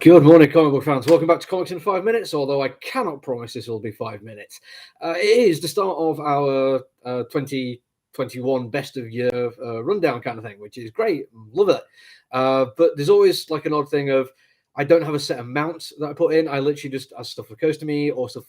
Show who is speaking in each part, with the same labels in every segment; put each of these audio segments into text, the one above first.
Speaker 1: Good morning, comic book fans. Welcome back to Comics in 5 Minutes, although I cannot promise this will be 5 minutes. It is the start of our 2021 best of year rundown kind of thing, which is great. Love it. But there's always like an odd thing of I don't have a set amount that I put in. I literally just, as stuff occurs to me or stuff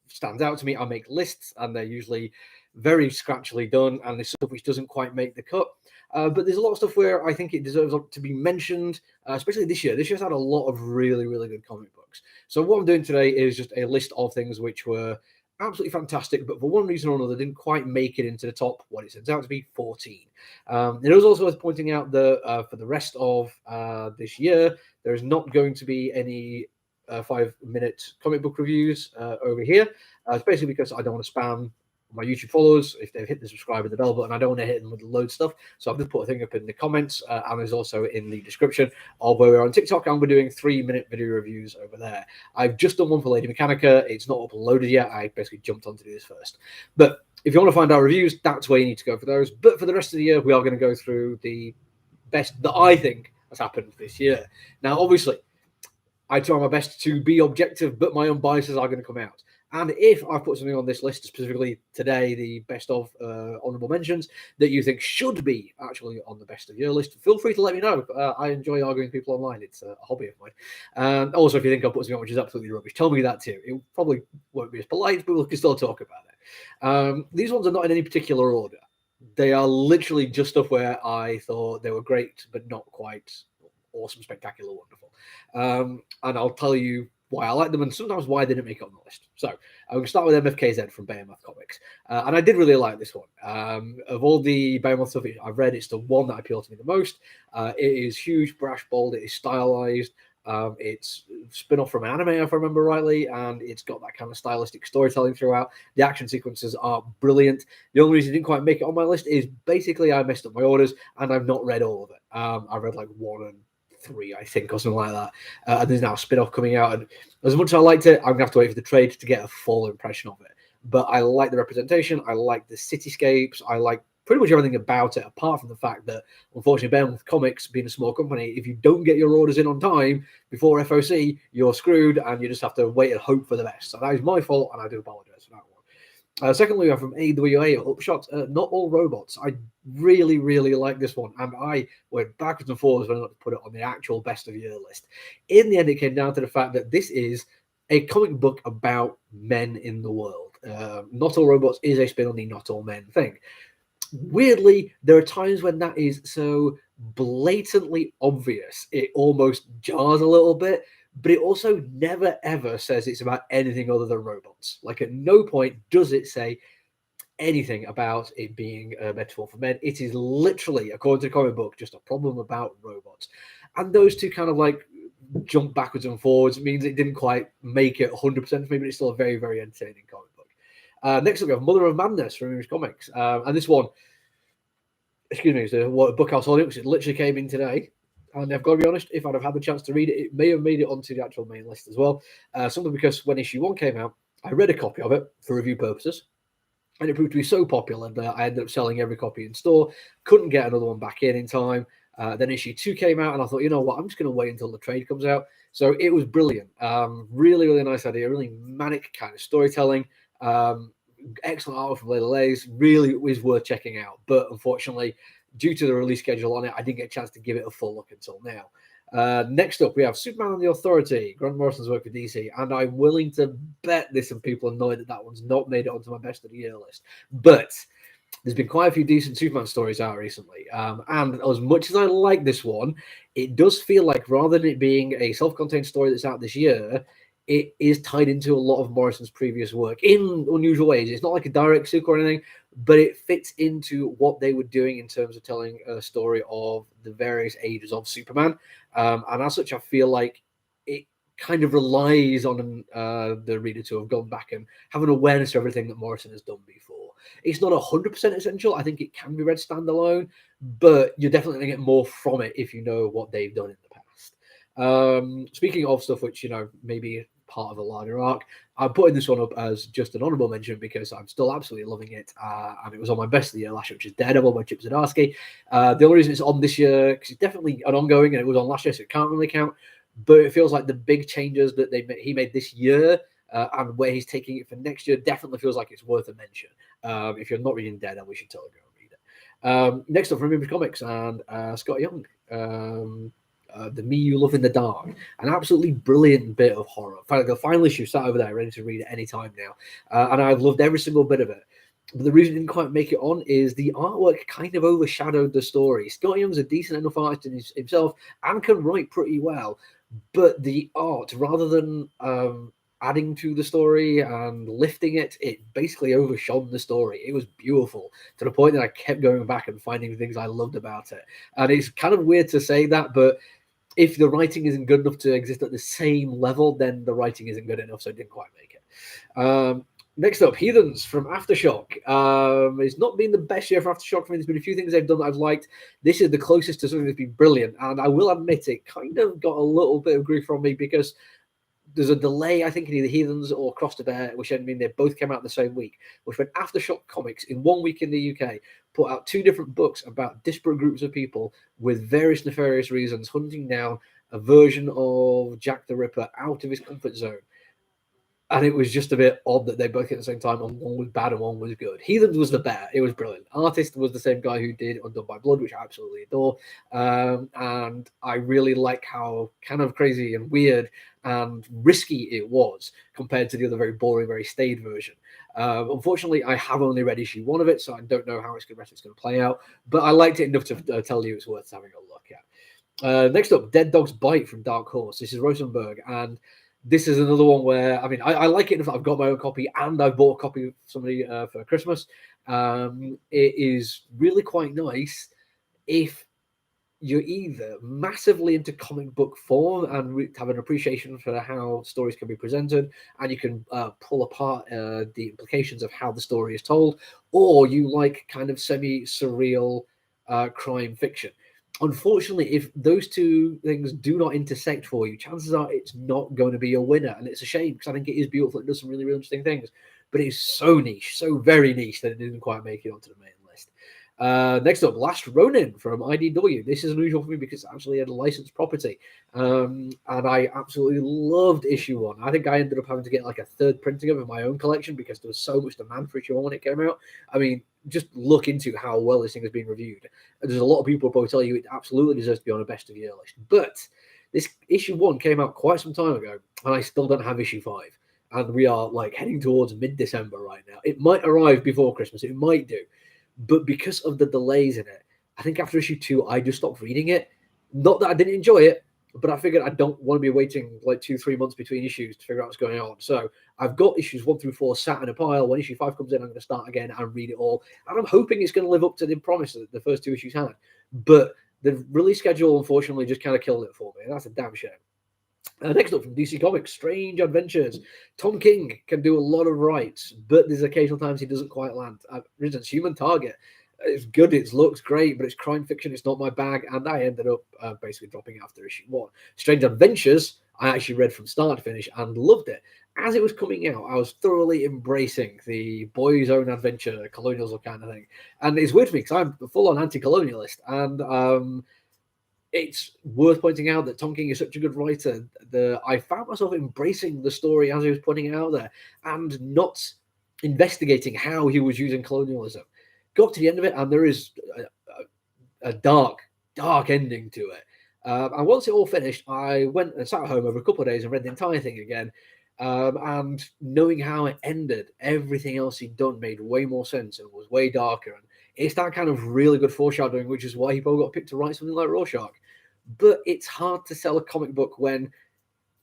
Speaker 1: stands out to me, I make lists, and they're usually very scratchily done, and there's stuff which doesn't quite make the cut. But there's a lot of stuff where I think it deserves to be mentioned, especially this year. This year's had a lot of really, really good comic books. So what I'm doing today is just a list of things which were absolutely fantastic, but for one reason or another didn't quite make it into the top, what it turns out to be, 14. It was also worth pointing out that for the rest of this year, there is not going to be any 5-minute comic book reviews over here. It's basically because I don't want to spam my YouTube followers if they've hit the subscribe and the bell button. I don't want to hit them with load of stuff, so I've just put a thing up in the comments, and there's also in the description of where we're on TikTok, and we're doing 3-minute video reviews over there. I've just done one for Lady Mechanica. It's not uploaded yet. I basically jumped on to do this first. But if you want to find our reviews, that's where you need to go for those. But for the rest of the year, we are going to go through the best that I think has happened this year. Now, obviously, I try my best to be objective, but my own biases are going to come out. And if I've put something on this list, specifically today, the best of honourable mentions, that you think should be actually on the best of year list, feel free to let me know. I enjoy arguing with people online. It's a hobby of mine. Also, if you think I've put something on which is absolutely rubbish, tell me that too. It probably won't be as polite, but we can still talk about it. These ones are not in any particular order. They are literally just stuff where I thought they were great, but not quite awesome, spectacular, wonderful. And I'll tell you why I like them and sometimes why they didn't make it on the list. So I'm going to start with MFKZ from Behemoth Comics. And I did really like this one. Of all the Behemoth stuff I've read, it's the one that appealed to me the most. It is huge, brash, bold. It is stylized. It's spin-off from an anime, if I remember rightly, and it's got that kind of stylistic storytelling throughout. The action sequences are brilliant. The only reason it didn't quite make it on my list is basically I messed up my orders and I've not read all of it. I read like 1 and 3, I think, or something like that. And there's now a spin-off coming out, and as much as I liked it, I'm gonna have to wait for the trade to get a full impression of it. But I like the representation, I like the cityscapes, I like pretty much everything about it, apart from the fact that, unfortunately, Behemoth Comics, being a small company, if you don't get your orders in on time before FOC, you're screwed, and you just have to wait and hope for the best. So that is my fault, and I do apologize for that one. Secondly, we have from AWA or Upshot, Not All Robots. I really, really like this one, and I went backwards and forwards when I put it on the actual best of year list. In the end, it came down to the fact that this is a comic book about men in the world. Not All Robots is a spin on the Not All Men thing. Weirdly, there are times when that is so blatantly obvious, it almost jars a little bit, but it also never ever says it's about anything other than robots. Like, at no point does it say anything about it being a metaphor for men. It is literally, according to the comic book, just a problem about robots. And those two kind of like jump backwards and forwards. It means it didn't quite make it 100% for me, but it's still a very, very entertaining comic book. Next up, we have Mother of Madness from Image Comics. And this one, excuse me, is a book I was holding, which it literally came in today. And I've got to be honest, if I'd have had the chance to read it, it may have made it onto the actual main list as well. Simply because when issue 1 came out, I read a copy of it for review purposes. And it proved to be so popular that I ended up selling every copy in store. Couldn't get another one back in time. Then issue 2 came out, and I thought, you know what, I'm just going to wait until the trade comes out. So it was brilliant. Really, really nice idea. Really manic kind of storytelling. Excellent art from Layla Lays. Really is worth checking out. But unfortunately, due to the release schedule on it, I didn't get a chance to give it a full look until now. Next up, we have Superman and the Authority, Grant Morrison's work with DC, and I'm willing to bet there's some people annoyed that that one's not made it onto my best of the year list. But there's been quite a few decent Superman stories out recently, and as much as I like this one, it does feel like rather than it being a self-contained story that's out this year, it is tied into a lot of Morrison's previous work in unusual ways. It's not like a direct sequel or anything, but it fits into what they were doing in terms of telling a story of the various ages of Superman. And as such, I feel like it kind of relies on the reader to have gone back and have an awareness of everything that Morrison has done before. It's not 100% essential. I think it can be read standalone, but you're definitely going to get more from it if you know what they've done in the past. Speaking of stuff which, maybe part of a larger arc, I'm putting this one up as just an honourable mention because I'm still absolutely loving it, and it was on my best of the year last year, which is Daredevil by Chip Zdarsky. The only reason it's on this year, because it's definitely an ongoing, and it was on last year, so it can't really count, but it feels like the big changes that he made this year and where he's taking it for next year definitely feels like it's worth a mention. If you're not reading Daredevil, we should totally go and read it. Next up from Image Comics and Scott Young. The Me You Love in the Dark, an absolutely brilliant bit of horror. The final issue sat over there, ready to read at any time now, and I've loved every single bit of it. But the reason it didn't quite make it on is the artwork kind of overshadowed the story. Scott Young's a decent enough artist himself and can write pretty well, but the art, rather than adding to the story and lifting it, it basically overshone the story. It was beautiful to the point that I kept going back and finding things I loved about it. And it's kind of weird to say that, but if the writing isn't good enough to exist at the same level, then the writing isn't good enough, so it didn't quite make it. Next up, Heathens from Aftershock. It's not been the best year for Aftershock for me. There's been a few things they've done that I've liked. This is the closest to something that's been brilliant, and I will admit it kind of got a little bit of grief from me because there's a delay, I think, in either Heathens or Cross to Bear, which I mean they both came out the same week, which when Aftershock Comics in 1 week in the UK put out 2 different books about disparate groups of people with various nefarious reasons hunting down a version of Jack the Ripper out of his comfort zone. And it was just a bit odd that they both came at the same time, and one was bad and one was good. Heathens was the better. It was brilliant. Artist was the same guy who did Undone by Blood, which I absolutely adore. And I really like how kind of crazy and weird and risky it was compared to the other very boring, very staid version. Unfortunately, I have only read issue 1 of it, so I don't know how it's going to play out. But I liked it enough to tell you it's worth having a look at. Next up, Dead Dog's Bite from Dark Horse. This is Rosenberg, and this is another one where, I mean, I like it enough that I've got my own copy and I've bought a copy of somebody for Christmas. It is really quite nice if you're either massively into comic book form and have an appreciation for how stories can be presented, and you can pull apart the implications of how the story is told, or you like kind of semi-surreal crime fiction. Unfortunately, if those two things do not intersect for you, chances are it's not going to be a winner. And it's a shame because I think it is beautiful. It does some really, really interesting things. But it's so niche, so very niche that it didn't quite make it onto the main list. Next up, Last Ronin from IDW. This is unusual for me because it's actually a licensed property. And I absolutely loved issue 1. I think I ended up having to get like a 3rd printing of it in my own collection because there was so much demand for issue 1 when it came out. I mean, just look into how well this thing has been reviewed. There's a lot of people who probably tell you it absolutely deserves to be on a best of year list. But this issue 1 came out quite some time ago, and I still don't have issue 5. And we are like heading towards mid-December right now. It might arrive before Christmas. It might do. But because of the delays in it, I think after issue 2, I just stopped reading it. Not that I didn't enjoy it, but I figured I don't want to be waiting like 2-3 months between issues to figure out what's going on. So I've got issues 1 through 4 sat in a pile. When issue 5 comes in, I'm going to start again and read it all. And I'm hoping it's going to live up to the promise that the first 2 issues had. But the release schedule, unfortunately, just kind of killed it for me. And that's a damn shame. Next up from DC Comics, Strange Adventures. Tom King can do a lot of writes, but there's occasional times he doesn't quite land. For instance, Human Target. It's good, it looks great, but it's crime fiction, it's not my bag, and I ended up basically dropping it after issue 1. Strange Adventures, I actually read from start to finish and loved it. As it was coming out, I was thoroughly embracing the boy's own adventure, colonialism kind of thing. And it's weird for me because I'm a full-on anti-colonialist, and it's worth pointing out that Tom King is such a good writer that I found myself embracing the story as he was putting it out there and not investigating how he was using colonialism. Got to the end of it, and there is a dark ending to it. And once it all finished, I went and sat at home over a couple of days and read the entire thing again. And knowing how it ended, everything else he'd done made way more sense and was way darker. And it's that kind of really good foreshadowing, which is why he probably got picked to write something like Rorschach. But it's hard to sell a comic book when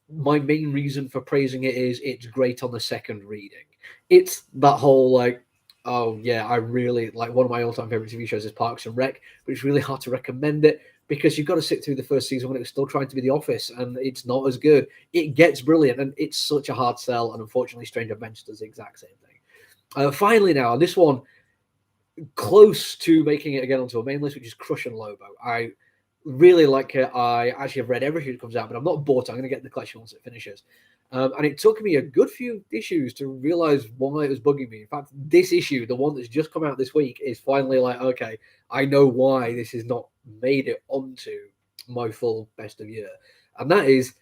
Speaker 1: my main reason for praising it is it's great on the second reading. It's that whole like, oh yeah, I really like one of my all-time favorite TV shows is Parks and Rec, but it's really hard to recommend it because you've got to sit through the first season when it was still trying to be The Office, and it's not as good. It gets brilliant, and it's such a hard sell, and unfortunately, Strange Adventures does the exact same thing. Finally now, this one, close to making it again onto a main list, which is Crush and Lobo. I really like it. I actually have read everything that comes out, but I'm not bought it. I'm going to get the collection once it finishes. And it took me a good few issues to realize why it was bugging me. In fact, this issue, the one that's just come out this week, is finally like, okay, I know why this has not made it onto my full best of year. And that is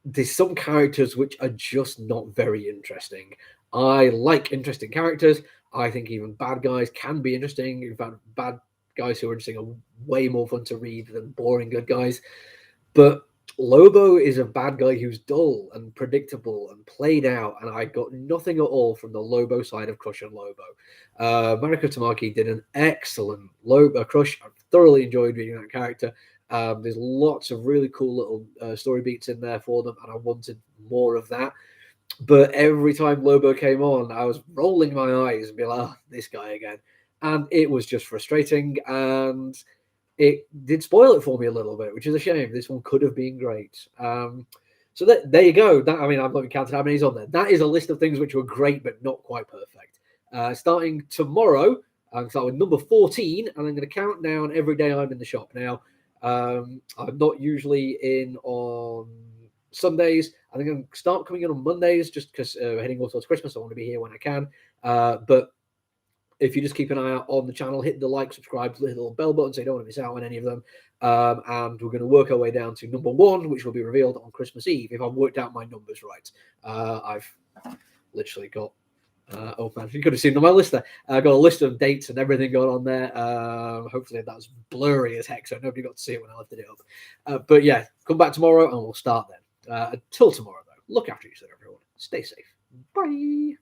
Speaker 1: there's some characters which are just not very interesting. I like interesting characters. I think even bad guys can be interesting. In fact, bad guys who are interesting are way more fun to read than boring good guys. But Lobo is a bad guy who's dull and predictable and played out, and I got nothing at all from the Lobo side of Crush and Lobo. Mariko Tamaki did an excellent Lobo Crush. I thoroughly enjoyed reading that character. There's lots of really cool little story beats in there for them, and I wanted more of that. But every time Lobo came on, I was rolling my eyes and be like, oh, this guy again. And it was just frustrating. And it did spoil it for me a little bit, which is a shame. This one could have been great. So there you go. That, I mean, I've not even counted how many's on there. That is a list of things which were great, but not quite perfect. Starting tomorrow, I'm starting with number 14, and I'm going to count down every day I'm in the shop. Now, I'm not usually in on Sundays. I think I'm going to start coming in on Mondays just because we're heading all towards Christmas. I want to be here when I can. But if you just keep an eye out on the channel, hit the like, subscribe, the little bell button so you don't want to miss out on any of them. And we're going to work our way down to number 1, which will be revealed on Christmas Eve, if I've worked out my numbers right. I've literally got, oh man, you could have seen on my list there. I got a list of dates and everything going on there. Hopefully that was blurry as heck, so nobody got to see it when I lifted it up. But yeah, come back tomorrow and we'll start then. Until tomorrow, though, look after yourself, everyone. Stay safe. Bye.